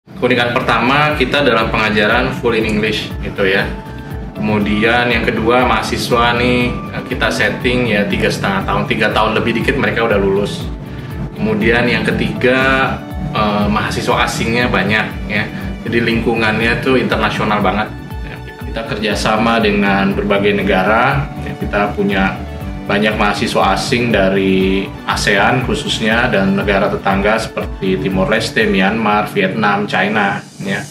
Keunikan pertama kita dalam pengajaran full in English gitu ya. Kemudian yang kedua, mahasiswa nih kita setting ya 3,5 tahun, 3 tahun lebih dikit mereka udah lulus. Kemudian yang ketiga, mahasiswa asingnya banyak ya. Jadi lingkungannya tuh internasional banget. Kita kerjasama dengan berbagai negara. Kita punya banyak mahasiswa asing dari ASEAN khususnya dan negara tetangga seperti Timor Leste, Myanmar, Vietnam, China ya.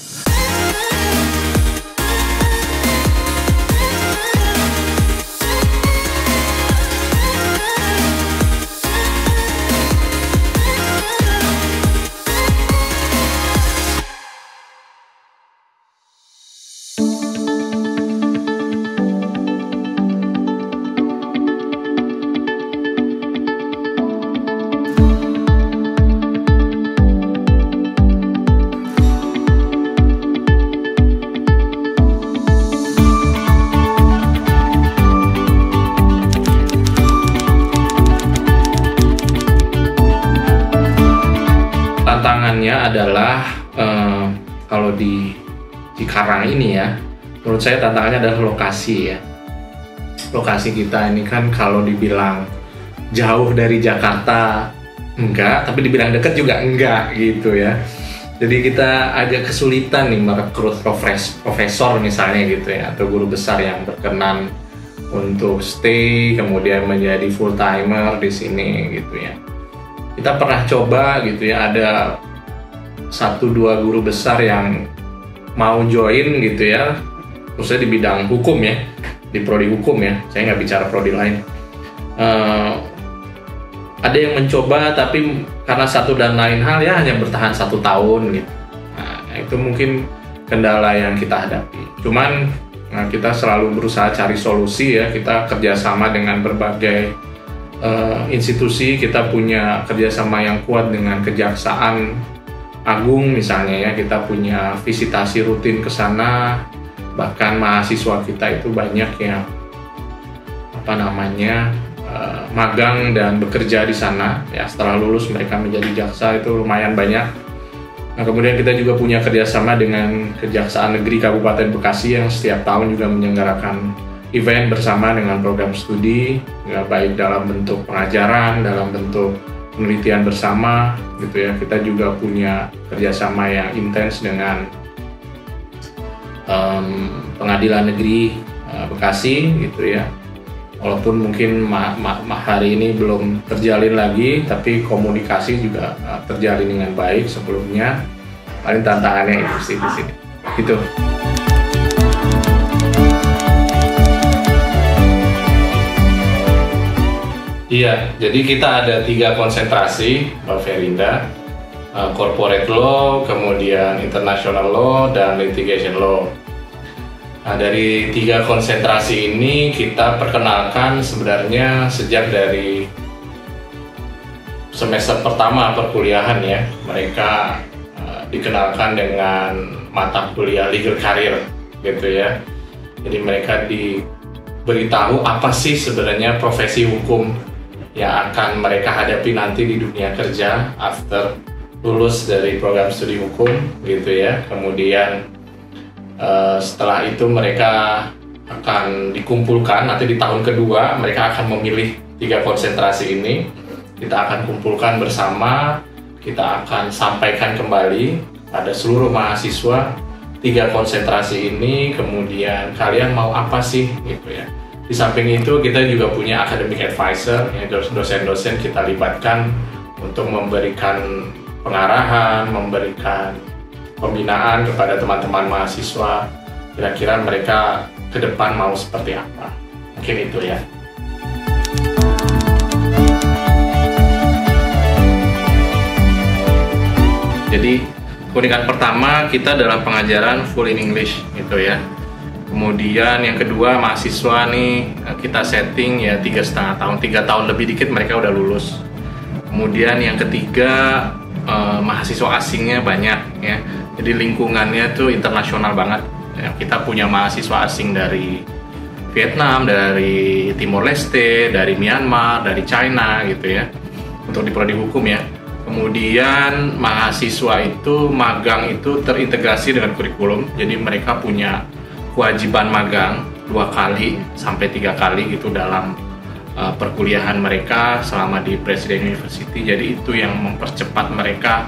Tantangannya adalah kalau di Cikarang ini ya, menurut saya tantangannya adalah lokasi ya. Lokasi kita ini kan kalau dibilang jauh dari Jakarta enggak, tapi dibilang dekat juga enggak gitu ya. Jadi kita agak kesulitan nih merekrut profesor misalnya gitu ya, atau guru besar yang berkenan untuk stay kemudian menjadi full timer di sini gitu ya. Kita pernah coba gitu ya, ada 1-2 guru besar yang mau join gitu ya, khususnya di bidang hukum ya, di prodi hukum ya, saya nggak bicara prodi lain. Ada yang mencoba tapi karena satu dan lain hal ya hanya bertahan 1 tahun gitu. Nah, itu mungkin kendala yang kita hadapi. Cuman kita selalu berusaha cari solusi ya, kita kerjasama dengan berbagai institusi. Kita punya kerjasama yang kuat dengan Kejaksaan Agung misalnya ya, kita punya visitasi rutin ke sana, bahkan mahasiswa kita itu banyak yang magang dan bekerja di sana ya, setelah lulus mereka menjadi jaksa itu lumayan banyak. Nah, kemudian kita juga punya kerjasama dengan Kejaksaan Negeri Kabupaten Bekasi yang setiap tahun juga menyelenggarakan event bersama dengan program studi, ya, baik dalam bentuk pengajaran, dalam bentuk penelitian bersama, gitu ya. Kita juga punya kerjasama yang intens dengan Pengadilan Negeri Bekasi, gitu ya. Walaupun mungkin hari ini belum terjalin lagi, tapi komunikasi juga terjalin dengan baik sebelumnya. Paling tantangannya itu sih di sini, gitu. Iya, jadi kita ada 3 konsentrasi, Mbak Ferinda, corporate law, kemudian international law, dan litigation law. Nah, dari 3 konsentrasi ini kita perkenalkan sebenarnya sejak dari semester pertama perkuliahan ya. Mereka dikenalkan dengan mata kuliah legal career gitu ya. Jadi mereka diberitahu apa sih sebenarnya profesi hukum yang akan mereka hadapi nanti di dunia kerja after lulus dari program studi hukum gitu ya. Kemudian setelah itu mereka akan dikumpulkan, nanti di tahun kedua mereka akan memilih 3 konsentrasi ini. Kita akan kumpulkan bersama, kita akan sampaikan kembali pada seluruh mahasiswa 3 konsentrasi ini, kemudian kalian mau apa sih gitu ya. Di samping itu kita juga punya academic advisor, ya, dosen-dosen kita libatkan untuk memberikan pengarahan, memberikan pembinaan kepada teman-teman mahasiswa. Kira-kira mereka ke depan mau seperti apa. Mungkin itu ya. Jadi keunikan pertama kita dalam pengajaran full in English gitu ya. Kemudian yang kedua, mahasiswa nih kita setting ya 3,5 tahun, 3 tahun lebih dikit mereka udah lulus. Kemudian yang ketiga, mahasiswa asingnya banyak ya. Jadi lingkungannya tuh internasional banget. Ya, kita punya mahasiswa asing dari Vietnam, dari Timor Leste, dari Myanmar, dari China gitu ya. Untuk di prodi hukum ya. Kemudian mahasiswa itu magang itu terintegrasi dengan kurikulum, jadi mereka punya kewajiban magang 2 kali sampai 3 kali gitu dalam perkuliahan mereka selama di Presiden University. Jadi itu yang mempercepat mereka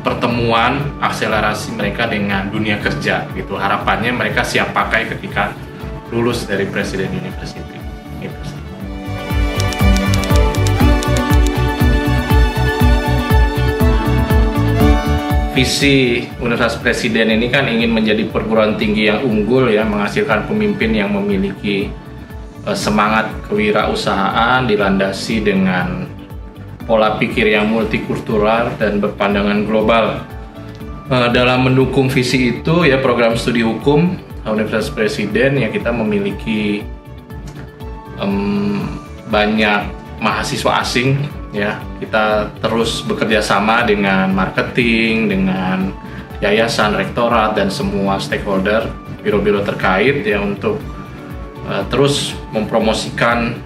pertemuan, akselerasi mereka dengan dunia kerja gitu. Harapannya mereka siap pakai ketika lulus dari Presiden University gitu. Visi Universitas Presiden ini kan ingin menjadi perguruan tinggi yang unggul ya, menghasilkan pemimpin yang memiliki semangat kewirausahaan dilandasi dengan pola pikir yang multikultural dan berpandangan global. Dalam mendukung visi itu ya, program studi hukum Universitas Presiden ya, kita memiliki banyak mahasiswa asing ya. Kita terus bekerja sama dengan marketing, dengan yayasan, rektorat, dan semua stakeholder, biro-biro terkait ya, untuk terus mempromosikan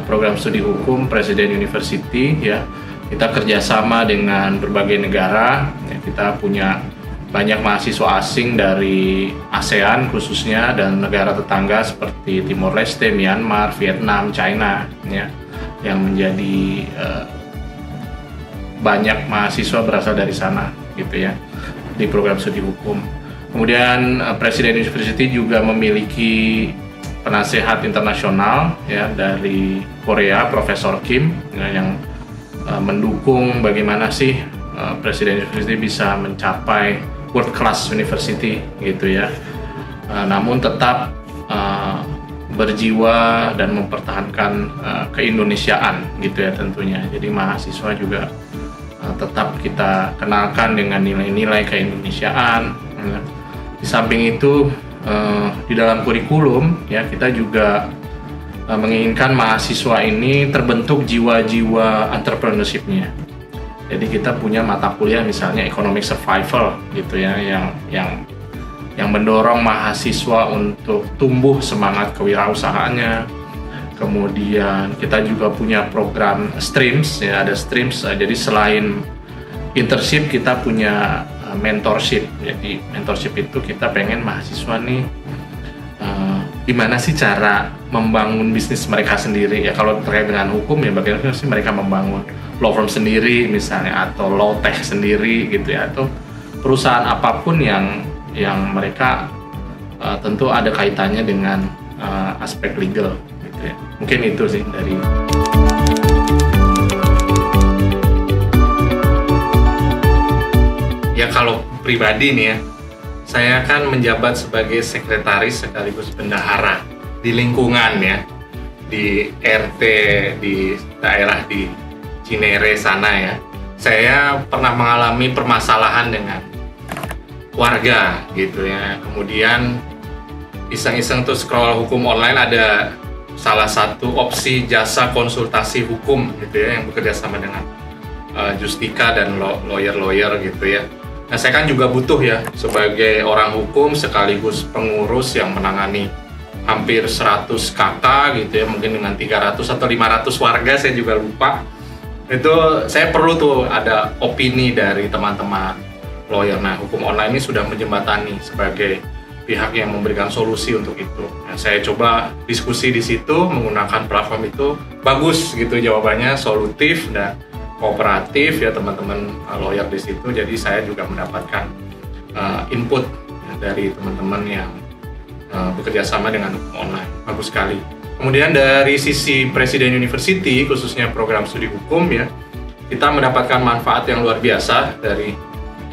program studi hukum Presiden University ya. Kita kerjasama dengan berbagai negara ya, kita punya banyak mahasiswa asing dari ASEAN khususnya dan negara tetangga seperti Timor Leste, Myanmar, Vietnam, China ya, yang menjadi banyak mahasiswa berasal dari sana gitu ya di program studi hukum. Kemudian Presiden University juga memiliki penasehat internasional ya dari Korea, Profesor Kim ya, yang mendukung bagaimana sih Presiden University bisa mencapai world class university gitu ya. Namun tetap berjiwa dan mempertahankan keindonesiaan gitu ya tentunya. Jadi mahasiswa juga tetap kita kenalkan dengan nilai-nilai keindonesiaan. Di samping itu di dalam kurikulum ya, kita juga menginginkan mahasiswa ini terbentuk jiwa-jiwa entrepreneurship-nya. Jadi kita punya mata kuliah misalnya economic survival gitu ya, yang mendorong mahasiswa untuk tumbuh semangat kewirausahaannya. Kemudian kita juga punya program streams ya, ada streams. Jadi selain internship kita punya mentorship. Jadi mentorship itu kita pengen mahasiswa nih gimana sih cara membangun bisnis mereka sendiri ya. Kalau terkait dengan hukum ya, bagaimana sih mereka membangun law firm sendiri misalnya, atau law tech sendiri gitu ya, atau perusahaan apapun yang mereka tentu ada kaitannya dengan aspek legal gitu ya. Mungkin itu sih dari ya. Kalau pribadi nih ya, saya kan menjabat sebagai sekretaris sekaligus bendahara di lingkungan ya, di RT di daerah di Cinere sana ya. Saya pernah mengalami permasalahan dengan warga gitu ya. Kemudian iseng-iseng tuh scroll hukum online, ada salah satu opsi jasa konsultasi hukum gitu ya, yang bekerja sama dengan Justika dan lawyer-lawyer gitu ya. Nah, saya kan juga butuh ya sebagai orang hukum sekaligus pengurus yang menangani hampir 100 kakak gitu ya, mungkin dengan 300 atau 500 warga, saya juga lupa. Itu saya perlu tuh ada opini dari teman-teman lawyer. Nah, hukum online ini sudah menjembatani sebagai pihak yang memberikan solusi untuk itu. Nah, saya coba diskusi di situ menggunakan platform itu, bagus gitu jawabannya, solutif dan kooperatif ya teman-teman lawyer di situ. Jadi saya juga mendapatkan input dari teman-teman yang bekerja sama dengan online. Bagus sekali. Kemudian dari sisi Presiden University, khususnya program studi hukum ya, kita mendapatkan manfaat yang luar biasa dari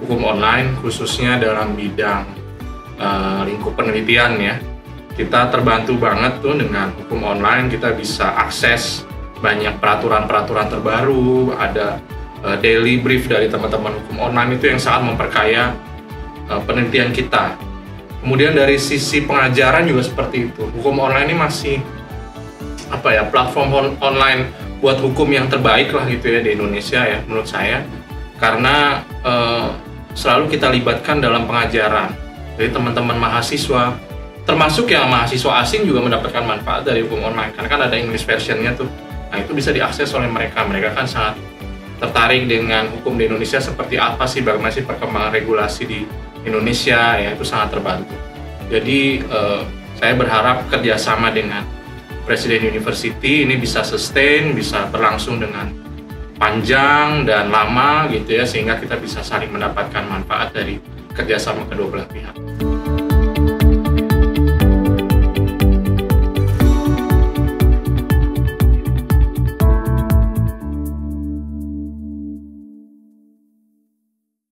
hukum online, khususnya dalam bidang lingkup penelitian ya. Kita terbantu banget tuh dengan hukum online, kita bisa akses banyak peraturan-peraturan terbaru, ada daily brief dari teman-teman hukum online itu yang sangat memperkaya penelitian kita. Kemudian dari sisi pengajaran juga seperti itu. Hukum online ini masih platform online buat hukum yang terbaik lah gitu ya di Indonesia ya menurut saya, karena selalu kita libatkan dalam pengajaran. Jadi teman-teman mahasiswa, termasuk yang mahasiswa asing juga mendapatkan manfaat dari hukum online, karena kan ada English versionnya tuh. Nah, itu bisa diakses oleh mereka. Mereka kan sangat tertarik dengan hukum di Indonesia seperti apa sih, bagaimana sih perkembangan regulasi di Indonesia, ya itu sangat terbantu. Jadi saya berharap kerjasama dengan Presiden University ini bisa sustain, bisa berlangsung dengan panjang dan lama gitu ya, sehingga kita bisa saling mendapatkan manfaat dari kerjasama kedua belah pihak.